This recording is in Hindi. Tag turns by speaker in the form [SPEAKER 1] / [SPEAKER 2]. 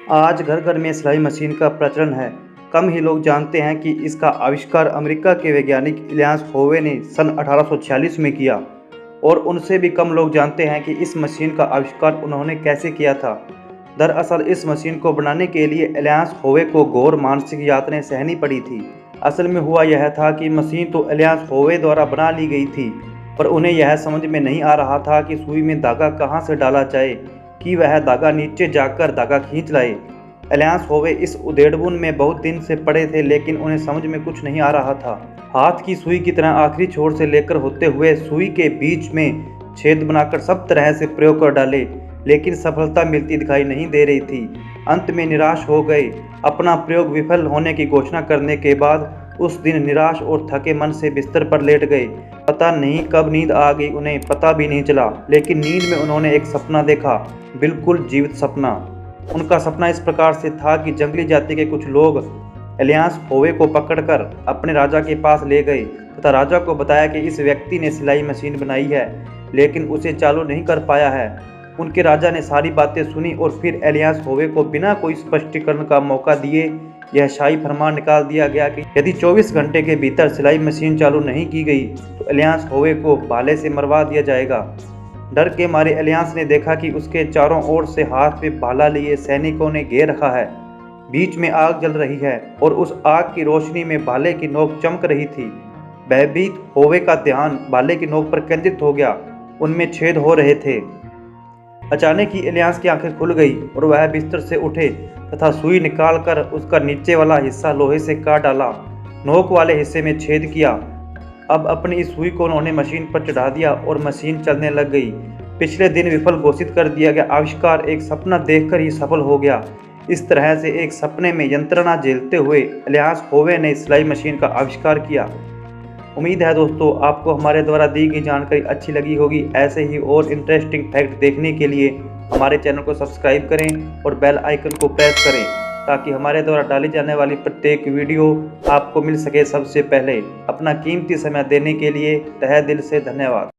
[SPEAKER 1] आज घर घर में सिलाई मशीन का प्रचलन है। कम ही लोग जानते हैं कि इसका आविष्कार अमेरिका के वैज्ञानिक इलियास होवे ने सन 1846 में किया और उनसे भी कम लोग जानते हैं कि इस मशीन का आविष्कार उन्होंने कैसे किया था। दरअसल इस मशीन को बनाने के लिए इलियास होवे को घोर मानसिक यातनाएं सहनी पड़ी थी। असल में हुआ यह था कि मशीन तो इलियास होवे द्वारा बना ली गई थी, पर उन्हें यह समझ में नहीं आ रहा था कि सुई में धागा कहाँ से डाला जाए कि वह धागा नीचे जाकर धागा खींच लाए। इलियास होवे इस उधेड़बुन में बहुत दिन से पड़े थे, लेकिन उन्हें समझ में कुछ नहीं आ रहा था। हाथ की सुई की तरह आखिरी छोर से लेकर होते हुए सुई के बीच में छेद बनाकर सब तरह से प्रयोग कर डाले, लेकिन सफलता मिलती दिखाई नहीं दे रही थी। अंत में निराश हो गए। अपना प्रयोग विफल होने की घोषणा करने के बाद उस दिन निराश और थके मन से बिस्तर पर लेट गए। पता नहीं कब नींद आ गई, उन्हें पता भी नहीं चला, लेकिन नींद में उन्होंने एक सपना देखा, बिल्कुल जीवित सपना। उनका सपना इस प्रकार से था कि जंगली जाति के कुछ लोग इलियास होवे को पकड़कर अपने राजा के पास ले गए तथा राजा को बताया कि इस व्यक्ति ने सिलाई मशीन बनाई है, लेकिन उसे चालू नहीं कर पाया है। उनके राजा ने सारी बातें सुनी और फिर इलियास होवे को बिना कोई स्पष्टीकरण का मौका दिए यह शाही फरमान निकाल दिया गया कि यदि 24 घंटे के भीतर सिलाई मशीन चालू नहीं की गई तो इलियास होवे को भाले से मरवा दिया जाएगा। डर के मारे इलियास ने देखा कि उसके चारों ओर से हाथ में भाला लिए सैनिकों ने घेर रखा है। बीच में आग जल रही है और उस आग की रोशनी में भाले की नोक चमक रही थी। भयभीत होवे का ध्यान भाले की नोक पर केंद्रित हो गया। उनमें छेद हो रहे थे। अचानक ही इलियास की आंखें खुल गई और वह बिस्तर से उठे तथा सुई निकालकर उसका नीचे वाला हिस्सा लोहे से काट डाला। नोक वाले हिस्से में छेद किया। अब अपनी इस सुई को उन्होंने मशीन पर चढ़ा दिया और मशीन चलने लग गई। पिछले दिन विफल घोषित कर दिया गया आविष्कार एक सपना देखकर ही सफल हो गया। इस तरह से एक सपने में यंत्रणा झेलते हुए इलियास होवे ने सिलाई मशीन का आविष्कार किया। उम्मीद है दोस्तों आपको हमारे द्वारा दी गई जानकारी अच्छी लगी होगी। ऐसे ही और इंटरेस्टिंग फैक्ट देखने के लिए हमारे चैनल को सब्सक्राइब करें और बेल आइकन को प्रेस करें ताकि हमारे द्वारा डाली जाने वाली प्रत्येक वीडियो आपको मिल सके सबसे पहले। अपना कीमती समय देने के लिए तहे दिल से धन्यवाद।